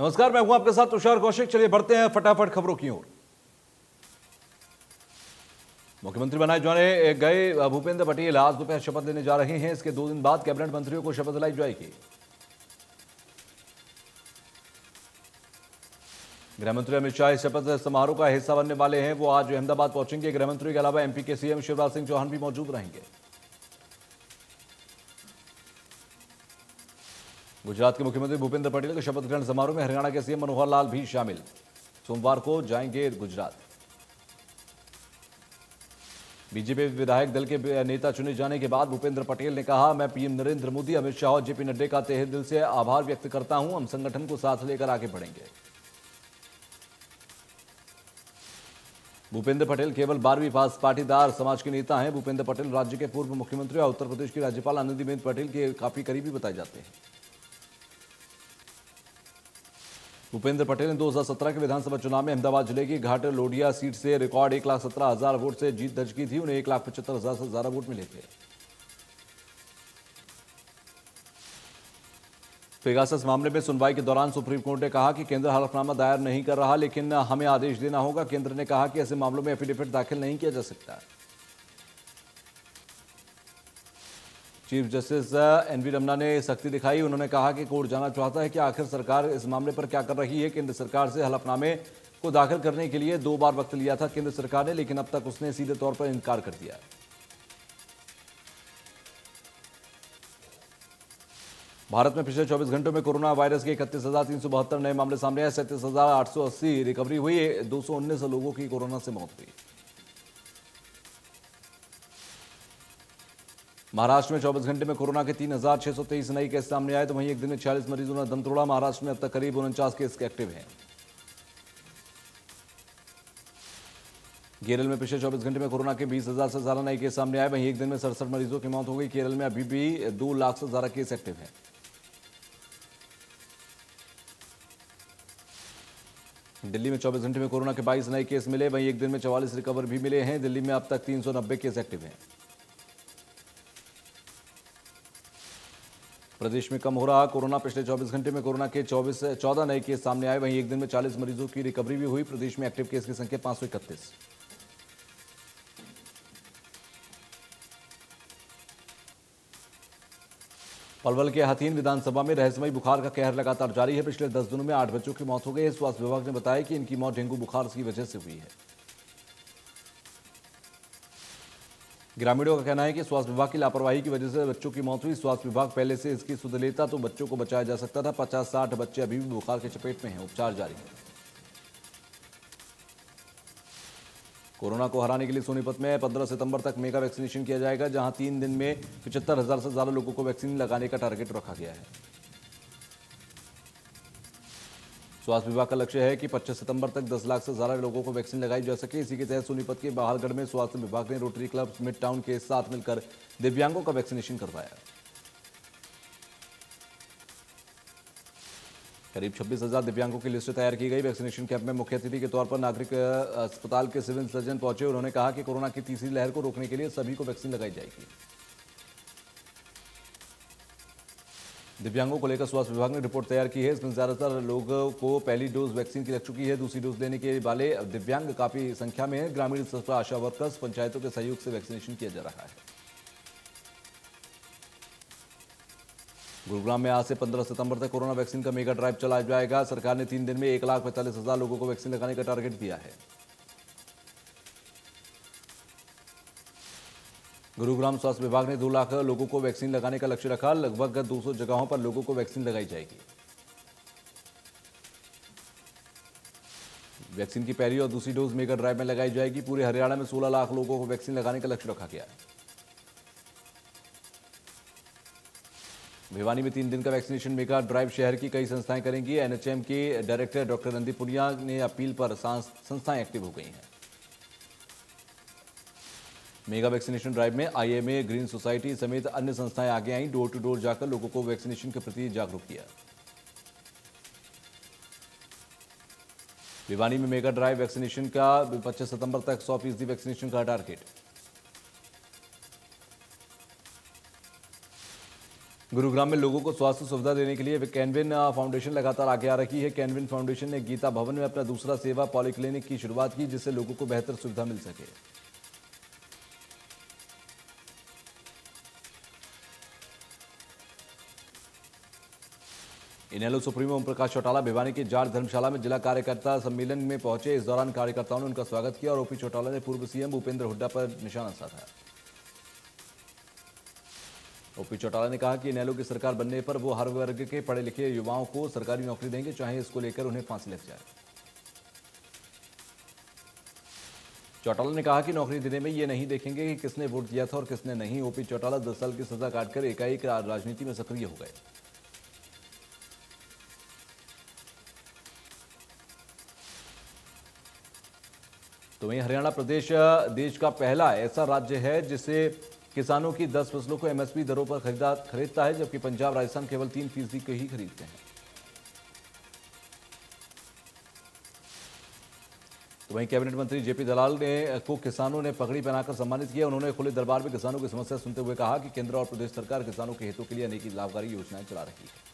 नमस्कार, मैं हूं आपके साथ तुषार कौशिक। चलिए बढ़ते हैं फटाफट खबरों की ओर। मुख्यमंत्री बनाए जाने गए भूपेंद्र पटेल आज दोपहर शपथ लेने जा रहे हैं। इसके 2 दिन बाद कैबिनेट मंत्रियों को शपथ दिलाई जाएगी। गृहमंत्री अमित शाह शपथ समारोह का हिस्सा बनने वाले हैं। वो आज अहमदाबाद पहुंचेंगे। गृहमंत्री के अलावा एमपी के सीएम शिवराज सिंह चौहान भी मौजूद रहेंगे। गुजरात के मुख्यमंत्री भूपेंद्र पटेल के शपथ ग्रहण समारोह में हरियाणा के सीएम मनोहर लाल भी शामिल। सोमवार को जाएंगे गुजरात। बीजेपी विधायक दल के नेता चुने जाने के बाद भूपेंद्र पटेल ने कहा, मैं पीएम नरेंद्र मोदी, अमित शाह और जेपी नड्डा का तहे दिल से आभार व्यक्त करता हूं। हम संगठन को साथ लेकर आगे बढ़ेंगे। भूपेंद्र पटेल केवल 12वीं पास पाटीदार समाज के नेता हैं। भूपेंद्र पटेल राज्य के पूर्व मुख्यमंत्री और उत्तर प्रदेश की राज्यपाल आनंदीबेन पटेल के काफी करीबी बताए जाते हैं। भूपेंद्र पटेल ने 2017 के विधानसभा चुनाव में अहमदाबाद जिले की घाट लोडिया सीट से रिकॉर्ड 1,17,000 वोट से जीत दर्ज की थी। उन्हें 1,75,000 से ज्यादा वोट मिले थे। पेगासस मामले में सुनवाई के दौरान सुप्रीम कोर्ट ने कहा कि केंद्र हलफनामा दायर नहीं कर रहा, लेकिन हमें आदेश देना होगा। केंद्र ने कहा कि ऐसे मामलों में एफिडेविट दाखिल नहीं किया जा सकता। चीफ जस्टिस एनवी रमन्ना ने सख्ती दिखाई। उन्होंने कहा कि कोर्ट जानना चाहता है कि आखिर सरकार इस मामले पर क्या कर रही है। केंद्र सरकार से हलफनामे को दाखिल करने के लिए 2 बार वक्त लिया था केंद्र सरकार ने, लेकिन अब तक उसने सीधे तौर पर इनकार कर दिया। भारत में पिछले 24 घंटों में कोरोना वायरस के 31,372 नए मामले सामने आए। 37,880 रिकवरी हुई। 219 लोगों की कोरोना से मौत हुई। महाराष्ट्र में 24 घंटे में कोरोना के 3,623 नए केस सामने आए, तो वहीं एक दिन में 46 मरीजों ने दम तोड़ा। महाराष्ट्र में अब तक करीब 49 केस एक्टिव हैं। केरल में पिछले 24 घंटे में कोरोना के 20,000 से ज्यादा नए केस सामने आए। वहीं एक दिन में 67 मरीजों की मौत हो गई। केरल में अभी भी 2 लाख से ज्यादा केस एक्टिव हैं। दिल्ली में 24 घंटे में कोरोना के 22 नए केस मिले। वहीं एक दिन में 44 रिकवर भी मिले हैं। दिल्ली में अब तक 390 केस एक्टिव हैं। प्रदेश में कम हो रहा कोरोना। पिछले 24 घंटे में कोरोना के 14 नए केस सामने आए। वहीं एक दिन में 40 मरीजों की रिकवरी भी हुई। प्रदेश में एक्टिव केस की संख्या 531। पलवल के हथीन विधानसभा में रहस्यमयी बुखार का कहर लगातार जारी है। पिछले 10 दिनों में 8 बच्चों की मौत हो गई है। स्वास्थ्य विभाग ने बताया कि इनकी मौत डेंगू बुखार की वजह से हुई है। ग्रामीणों का कहना है कि स्वास्थ्य विभाग की लापरवाही की वजह से बच्चों की मौत हुई। स्वास्थ्य विभाग पहले से इसकी सुध लेता तो बच्चों को बचाया जा सकता था। 50-60 बच्चे अभी भी बुखार के चपेट में हैं। उपचार जारी है। कोरोना को हराने के लिए सोनीपत में 15 सितंबर तक मेगा वैक्सीनेशन किया जाएगा, जहां 3 दिन में 75,000 से ज्यादा लोगों को वैक्सीन लगाने का टारगेट रखा गया है। स्वास्थ्य विभाग का लक्ष्य है कि 25 सितंबर तक 10 लाख से ज्यादा लोगों को वैक्सीन लगाई जा सके। इसी के तहत सोनीपत के बहालगढ़ में स्वास्थ्य विभाग ने रोटरी क्लब मिड टाउन के साथ मिलकर दिव्यांगों का वैक्सीनेशन करवाया। करीब 26,000 दिव्यांगों की लिस्ट तैयार की गई। वैक्सीनेशन कैंप में मुख्य अतिथि के तौर पर नागरिक अस्पताल के सिविल सर्जन पहुंचे। उन्होंने कहा कि कोरोना की तीसरी लहर को रोकने के लिए सभी को वैक्सीन लगाई जाएगी। दिव्यांगों को लेकर स्वास्थ्य विभाग ने रिपोर्ट तैयार की है। इसमें ज्यादातर लोगों को पहली डोज वैक्सीन की लग चुकी है। दूसरी डोज लेने के वाले दिव्यांग काफी संख्या में है। ग्रामीण स्तर पर आशा वर्कर्स, पंचायतों के सहयोग से वैक्सीनेशन किया जा रहा है। गुरुग्राम में आज से 15 सितंबर तक कोरोना वैक्सीन का मेगा ड्राइव चलाया जाएगा। सरकार ने 3 दिन में 1,45,000 लोगों को वैक्सीन लगाने का टारगेट दिया है। गुरुग्राम स्वास्थ्य विभाग ने 2 लाख लोगों को वैक्सीन लगाने का लक्ष्य रखा। लगभग 200 जगहों पर लोगों को वैक्सीन लगाई जाएगी। वैक्सीन की पहली और दूसरी डोज मेगा ड्राइव में लगाई जाएगी। पूरे हरियाणा में 16 लाख लोगों को वैक्सीन लगाने का लक्ष्य रखा गया है। भिवानी में 3 दिन का वैक्सीनेशन मेगा ड्राइव शहर की कई संस्थाएं करेंगी। एनएचएम के डायरेक्टर डॉक्टर रणदीप पुनिया ने अपील पर संस्थाएं एक्टिव हो गई हैं। मेगा वैक्सीनेशन ड्राइव में आईएमए, ग्रीन सोसाइटी समेत अन्य संस्थाएं आगे आईं। डोर टू डोर जाकर लोगों को वैक्सीनेशन के प्रति जागरूक किया। भिवानी में मेगा ड्राइव वैक्सीनेशन का 25 सितंबर तक 100% वैक्सीनेशन का टारगेट। गुरुग्राम में लोगों को स्वास्थ्य सुविधा देने के लिए कैनविन फाउंडेशन लगातार आगे आ रही है। कैनविन फाउंडेशन ने गीता भवन में अपना दूसरा सेवा पॉलीक्लिनिक की शुरुआत की, जिससे लोगों को बेहतर सुविधा मिल सके। इनेलो सुप्रीमो ओम प्रकाश चौटाला भिवानी के जाट धर्मशाला में जिला कार्यकर्ता सम्मेलन में पहुंचे। इस दौरान कार्यकर्ताओं ने उनका स्वागत किया और ओपी चौटाला ने पूर्व सीएम भूपेंद्र हुड्डा पर निशाना साधा। ओपी चौटाला ने कहा कि इनेलो की सरकार बनने पर वो हर वर्ग के पढ़े लिखे युवाओं को सरकारी नौकरी देंगे, चाहे इसको लेकर उन्हें फांसी लग जाए। चौटाला ने कहा कि नौकरी देने में ये नहीं देखेंगे कि किसने वोट दिया था और किसने नहीं। ओपी चौटाला 10 साल की सजा काटकर एकाएक राजनीति में सक्रिय हो गए। तो वहीं हरियाणा प्रदेश देश का पहला ऐसा राज्य है जिसे किसानों की 10 फसलों को एमएसपी दरों पर खरीदता है, जबकि पंजाब राजस्थान केवल 3% को ही खरीदते हैं। तो वहीं कैबिनेट मंत्री जेपी दलाल को किसानों ने पगड़ी पहनाकर सम्मानित किया। उन्होंने खुले दरबार में किसानों की समस्या सुनते हुए कहा कि केंद्र और प्रदेश सरकार किसानों के हितों के लिए अनेक लाभकारी योजनाएं चला रही है।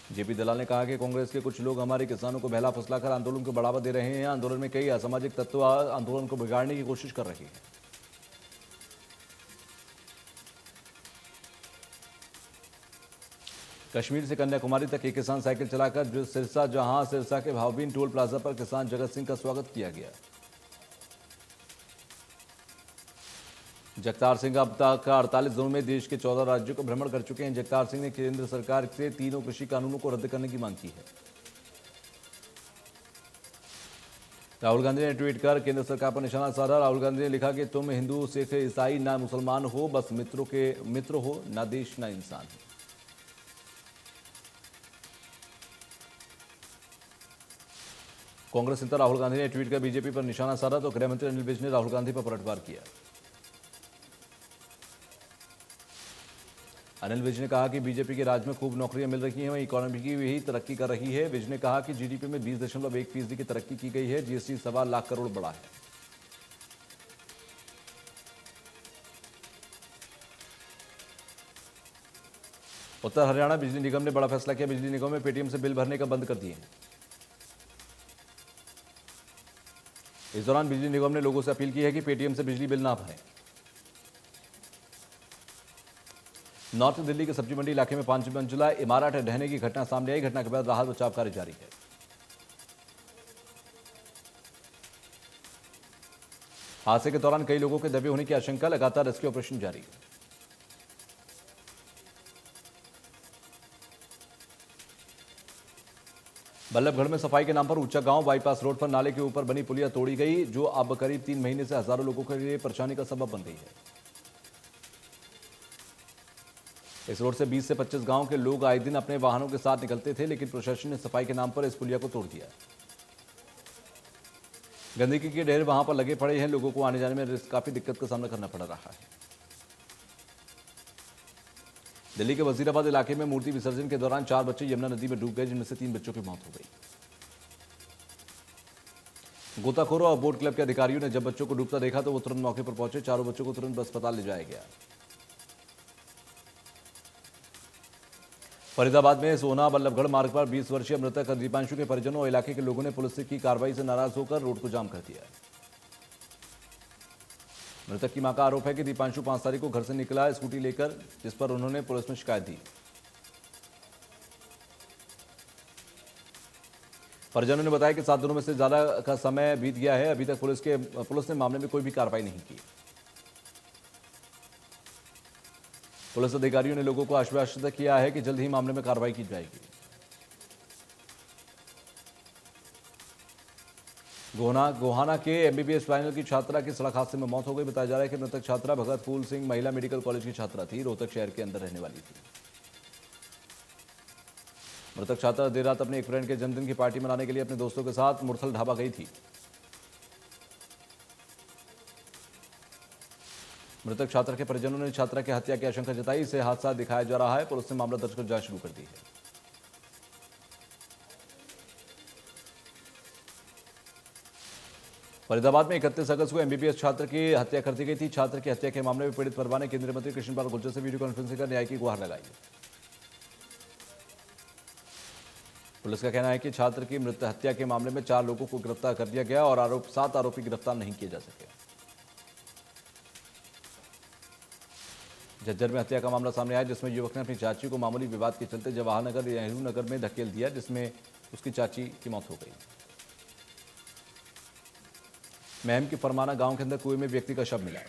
जेपी दलाल ने कहा कि कांग्रेस के कुछ लोग हमारे किसानों को बहला फुसलाकर आंदोलन को बढ़ावा दे रहे हैं। आंदोलन में कई असामाजिक तत्व आंदोलन को बिगाड़ने की कोशिश कर रहे हैं। कश्मीर से कन्याकुमारी तक एक किसान साइकिल चलाकर जो सिरसा के भावबीन टोल प्लाजा पर किसान जगत सिंह का स्वागत किया गया। जगतार सिंह अब तक 48 दिनों में देश के 14 राज्यों को भ्रमण कर चुके हैं। जगतार सिंह ने केंद्र सरकार से तीनों कृषि कानूनों को रद्द करने की मांग की है। राहुल गांधी ने ट्वीट कर केंद्र सरकार पर निशाना साधा। राहुल गांधी ने लिखा कि तुम हिंदू, सिख, ईसाई ना मुसलमान हो, बस मित्र हो, ना देश ना इंसान। कांग्रेस नेता राहुल गांधी ने ट्वीट कर बीजेपी पर निशाना साधा तो गृहमंत्री अनिल विज ने राहुल गांधी पर पलटवार किया। अनिल विज ने कहा कि बीजेपी के राज में खूब नौकरियां मिल रही हैं, वहीं इकोनॉमी की भी तरक्की कर रही है। विज ने कहा कि जीडीपी में 20.1% की तरक्की की गई है। जीएसटी 1.25 लाख करोड़ बढ़ा है। उत्तर हरियाणा बिजली निगम ने बड़ा फैसला किया। बिजली निगम में पेटीएम से बिल भरने का बंद कर दिए हैं। इस दौरान बिजली निगम ने लोगों से अपील की है कि पेटीएम से बिजली बिल ना भरें। नॉर्थ दिल्ली के सब्जी मंडी इलाके में 5 मंजिला इमारत ढहने की घटना सामने आई। घटना के बाद राहत बचाव कार्य जारी है। हादसे के दौरान कई लोगों के दबे होने की आशंका, लगातार रेस्क्यू ऑपरेशन जारी है। बल्लभगढ़ में सफाई के नाम पर ऊंचा गांव बाईपास रोड पर नाले के ऊपर बनी पुलिया तोड़ी गई, जो अब करीब 3 महीने से हजारों लोगों के लिए परेशानी का सबब बन गई है। इस रोड से 20 से 25 गांव के लोग आए दिन अपने वाहनों के साथ निकलते थे, लेकिन प्रशासन ने सफाई के नाम पर इस पुलिया को तोड़ दिया। गंदगी के ढेर वहां पर लगे पड़े हैं। लोगों को आने जाने में काफी दिक्कत का सामना करना पड़ रहा है। दिल्ली के वजीराबाद इलाके में मूर्ति विसर्जन के दौरान 4 बच्चे यमुना नदी में डूब गए, जिनमें से 3 बच्चों की मौत हो गई। गोताखोरों और बोट क्लब के अधिकारियों ने जब बच्चों को डूबता देखा तो वो तुरंत मौके पर पहुंचे। चारों बच्चों को तुरंत अस्पताल ले जाया गया। फरीदाबाद में सोना बल्लभगढ़ मार्ग पर 20 वर्षीय मृतक दीपांशु के परिजनों और इलाके के लोगों ने पुलिस की कार्रवाई से नाराज होकर रोड को जाम कर दिया। मृतक की मां का आरोप है कि दीपांशु 5 तारीख को घर से निकला स्कूटी लेकर, जिस पर उन्होंने पुलिस में शिकायत दी। परिजनों ने बताया कि 7 दिनों में से ज्यादा का समय बीत गया है, अभी तक पुलिस ने मामले में कोई भी कार्रवाई नहीं की। पुलिस अधिकारियों ने लोगों को आश्वस्त किया है कि जल्द ही मामले में कार्रवाई की जाएगी। गोहाना के एमबीबीएस फाइनल की छात्रा की सड़क हादसे में मौत हो गई। बताया जा रहा है कि मृतक छात्रा भगत फूल सिंह महिला मेडिकल कॉलेज की छात्रा थी। रोहतक शहर के अंदर रहने वाली थी। मृतक छात्रा देर रात अपने एक फ्रेंड के जन्मदिन की पार्टी मनाने के लिए अपने दोस्तों के साथ मुरथल ढाबा गई थी। मृतक छात्रा के परिजनों ने छात्रा की हत्या की आशंका जताई। इसे हादसा दिखाया जा रहा है। पुलिस ने मामला दर्ज कर जांच शुरू कर दी है। फरीदाबाद में 31 अगस्त को एमबीबीएस छात्र की हत्या कर दी गई थी। छात्र की हत्या के मामले में पीड़ित परिवार ने केंद्रीय मंत्री कृष्णपाल गुर्जर से वीडियो कॉन्फ्रेंसिंग कर न्याय की गुहार लगाई। पुलिस का कहना है कि छात्र की मृत हत्या के मामले में 4 लोगों को गिरफ्तार कर दिया गया और 7 आरोपी गिरफ्तार नहीं किए जा सके। झज्जर में हत्या का मामला सामने आया, जिसमें युवक ने अपनी चाची को मामूली विवाद के चलते जवाहर नगर नेहरू नगर में धकेल दिया, जिसमें उसकी चाची की मौत हो गई। महम के फरमाना गांव के अंदर कुएं में व्यक्ति का शव मिला।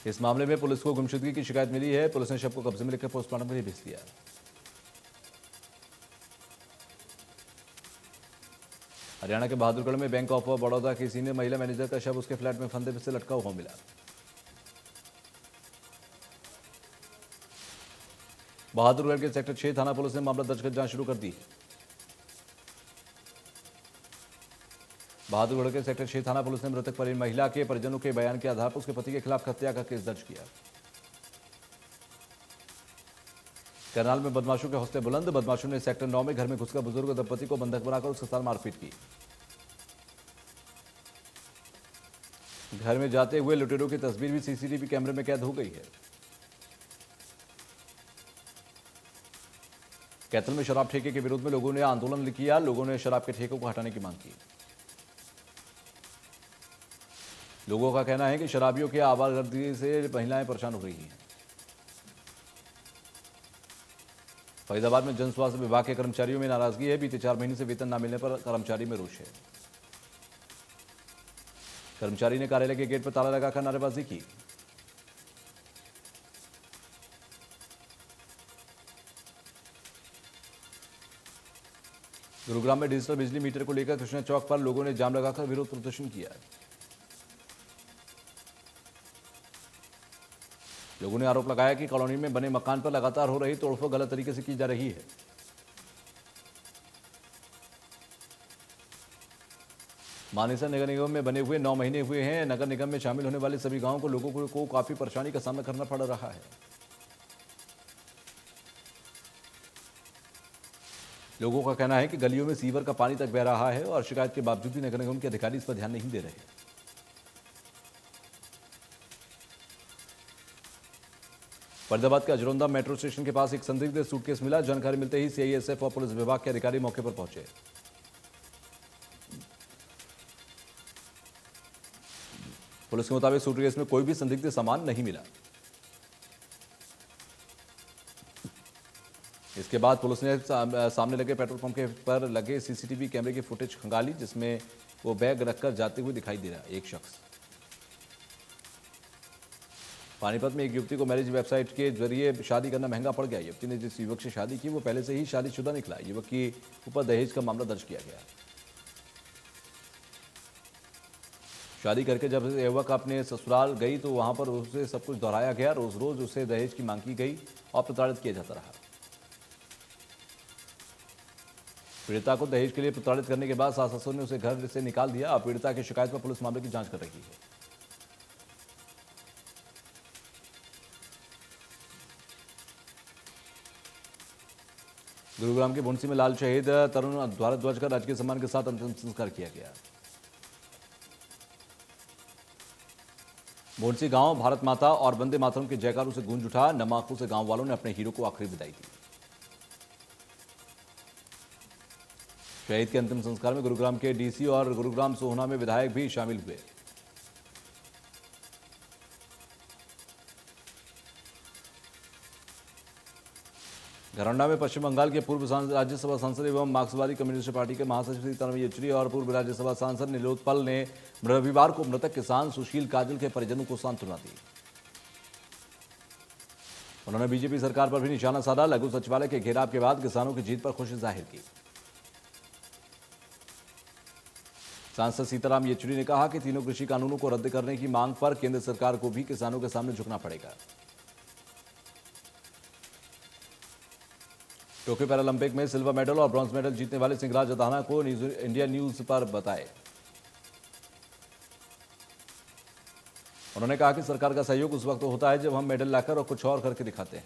इस मामले में पुलिस को गुमशुदगी की शिकायत मिली है। पुलिस ने शव को कब्जे में लेकर पोस्टमार्टम के लिए भेज दिया। हरियाणा के बहादुरगढ़ में बैंक ऑफ बड़ौदा की सीनियर महिला मैनेजर का शव उसके फ्लैट में फंदे से लटका हुआ मिला। बहादुरगढ़ के सेक्टर 6 थाना पुलिस ने मामला दर्ज कर जांच शुरू कर दी। बहादुरगढ़ के सेक्टर 6 थाना पुलिस ने मृतक महिला के परिजनों के बयान के आधार पर उसके पति के खिलाफ हत्या का केस दर्ज किया। करनाल में बदमाशों के हौसले बुलंद। बदमाशों ने सेक्टर 9 में घर में घुसकर बुजुर्ग दंपति को बंधक बनाकर उसके साथ मारपीट की। घर में जाते हुए लुटेरों की तस्वीर भी सीसीटीवी कैमरे में कैद हो गई है। कैथल में शराब ठेके के विरोध में लोगों ने आंदोलन किया। लोगों ने शराब के ठेकों को हटाने की मांग की। लोगों का कहना है कि शराबियों की आवागर्दी से महिलाएं परेशान हो रही हैं। फरीदाबाद में जन स्वास्थ्य विभाग के कर्मचारियों में नाराजगी है। बीते 4 महीने से वेतन न मिलने पर कर्मचारी में रोष है। कर्मचारी ने कार्यालय के गेट पर ताला लगाकर नारेबाजी की। गुरुग्राम में डिजिटल बिजली मीटर को लेकर कृष्णा चौक पर लोगों ने जाम लगाकर विरोध प्रदर्शन किया। लोगों ने आरोप लगाया कि कॉलोनी में बने मकान पर लगातार हो रही तोड़फोड़ गलत तरीके से की जा रही है। मानेसर नगर निगम में बने हुए 9 महीने हुए हैं। नगर निगम में शामिल होने वाले सभी गांवों को लोगों को काफी परेशानी का सामना करना पड़ रहा है। लोगों का कहना है कि गलियों में सीवर का पानी तक बह रहा है और शिकायत के बावजूद भी नगर निगम के अधिकारी इस पर ध्यान नहीं दे रहे। फरीदाबाद के अजरौंदा मेट्रो स्टेशन के पास एक संदिग्ध सूटकेस मिला। जानकारी मिलते ही सीआईएसएफ और पुलिस विभाग के अधिकारी मौके पर पहुंचे। पुलिस के मुताबिक सूटकेस में कोई भी संदिग्ध सामान नहीं मिला। इसके बाद पुलिस ने सामने लगे पेट्रोल पंप के पर लगे सीसीटीवी कैमरे की फुटेज खंगाली, जिसमें वो बैग रखकर जाते हुए दिखाई दे रहा एक शख्स। पानीपत में एक युवती को मैरिज वेबसाइट के जरिए शादी करना महंगा पड़ गया। युवती ने जिस युवक से शादी की वो पहले से ही शादीशुदा निकला। युवक के ऊपर दहेज का मामला दर्ज किया गया। शादी करके जब युवक अपने ससुराल गई तो वहां पर उसे सब कुछ दोहराया गया। रोज रोज उससे दहेज की मांग की गई और प्रताड़ित किया जाता रहा। पीड़िता को दहेज के लिए प्रताड़ित करने के बाद सास ससुर ने उसे घर से निकाल दिया। अब पीड़िता की शिकायत पर पुलिस मामले की जांच कर रही है। गुरुग्राम के भुंसी में लाल शहीद तरुण भारद्वाज का राजकीय सम्मान के साथ अंतिम संस्कार किया गया। भुंसी गांव भारत माता और वंदे मातरम के जयकारों से गूंज उठा। नम आंखों से गांव वालों ने अपने हीरो को आखिरी विदाई दी। शहीद के अंतिम संस्कार में गुरुग्राम के डीसी और गुरुग्राम सोहना में विधायक भी शामिल हुए। घरौंडा में पश्चिम बंगाल के पूर्व राज्यसभा सांसद एवं मार्क्सवादी कम्युनिस्ट पार्टी के महासचिव सीताराम येचुरी और पूर्व राज्यसभा सांसद नीलोत्पल ने रविवार को मृतक किसान सुशील काजल के परिजनों को सांत्वना दी। उन्होंने बीजेपी सरकार पर भी निशाना साधा। लघु सचिवालय के घेराव के बाद किसानों की जीत पर खुशी जाहिर की। सांसद सीताराम येचुरी ने कहा कि तीनों कृषि कानूनों को रद्द करने की मांग पर केंद्र सरकार को भी किसानों के सामने झुकना पड़ेगा। टोक्यो पैरालंपिक में सिल्वर मेडल और ब्रॉन्ज मेडल जीतने वाले सिंगराज अधाना को इंडिया न्यूज पर बताए। उन्होंने कहा कि सरकार का सहयोग उस वक्त होता है जब हम मेडल लाकर और कुछ और करके दिखाते हैं।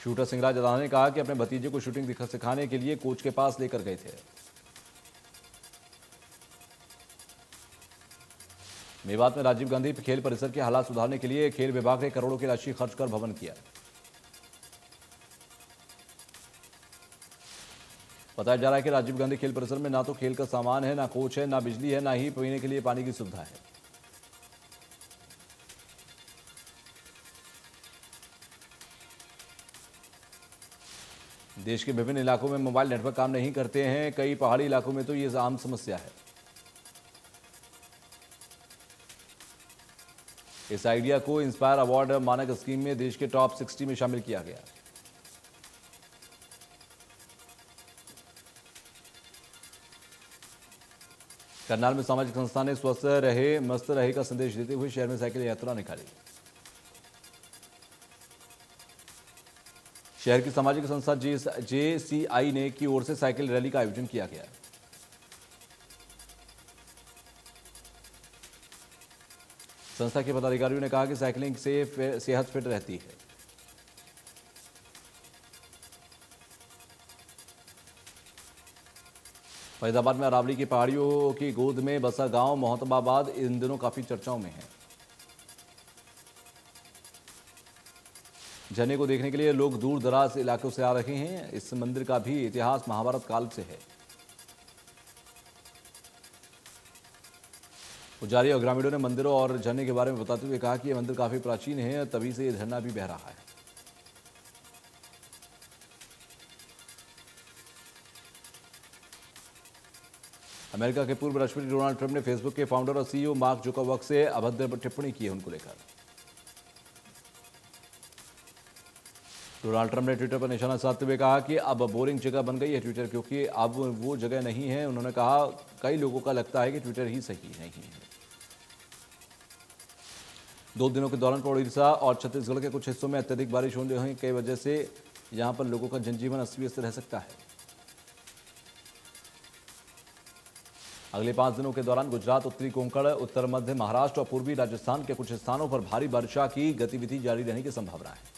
शूटर सिंगराज अदाना ने कहा कि अपने भतीजे को शूटिंग सिखाने के लिए कोच के पास लेकर गए थे। मेवात में राजीव गांधी खेल परिसर के हालात सुधारने के लिए खेल विभाग ने करोड़ों की राशि खर्च कर भवन किया। बताया जा रहा है कि राजीव गांधी खेल परिसर में ना तो खेल का सामान है, ना कोच है, ना बिजली है, ना ही पीने के लिए पानी की सुविधा है। देश के विभिन्न इलाकों में मोबाइल नेटवर्क काम नहीं करते हैं। कई पहाड़ी इलाकों में तो ये आम समस्या है। इस आइडिया को इंस्पायर अवार्ड मानक स्कीम में देश के टॉप 60 में शामिल किया गया। करनाल में सामाजिक संस्था ने स्वस्थ रहे मस्त रहे का संदेश देते हुए शहर में साइकिल यात्रा निकाली। शहर की सामाजिक संस्था JCI ने की ओर से साइकिल रैली का आयोजन किया गया। संस्था के पदाधिकारियों ने कहा कि साइकिलिंग से सेहत फिट रहती है। फरीदाबाद में अरावली की पहाड़ियों की गोद में बसा गांव मोहतबाबाद इन दिनों काफी चर्चाओं में है। झरने को देखने के लिए लोग दूर दराज इलाकों से आ रहे हैं। इस मंदिर का भी इतिहास महाभारत काल से है। पुजारी और ग्रामीणों ने मंदिरों और झरने के बारे में बताते हुए कहा कि यह मंदिर काफी प्राचीन है, तभी से यह झरना भी बह रहा है। अमेरिका के पूर्व राष्ट्रपति डोनाल्ड ट्रंप ने फेसबुक के फाउंडर और CEO मार्क जुकरबर्ग से अभद्र टिप्पणी की है उनको लेकर। डोनाल्ड ट्रंप ने ट्विटर पर निशाना साधते हुए कहा कि अब बोरिंग जगह बन गई है ट्विटर, क्योंकि अब वो जगह नहीं है। उन्होंने कहा कई लोगों का लगता है कि ट्विटर ही सही नहीं है। 2 दिनों के दौरान उड़ीसा और छत्तीसगढ़ के कुछ हिस्सों में अत्यधिक बारिश होने की वजह से यहां पर लोगों का जनजीवन अस्त व्यस्त रह सकता है। अगले 5 दिनों के दौरान गुजरात, उत्तरी कोंकण, उत्तर मध्य महाराष्ट्र और पूर्वी राजस्थान के कुछ स्थानों पर भारी वर्षा की गतिविधि जारी रहने की संभावना है।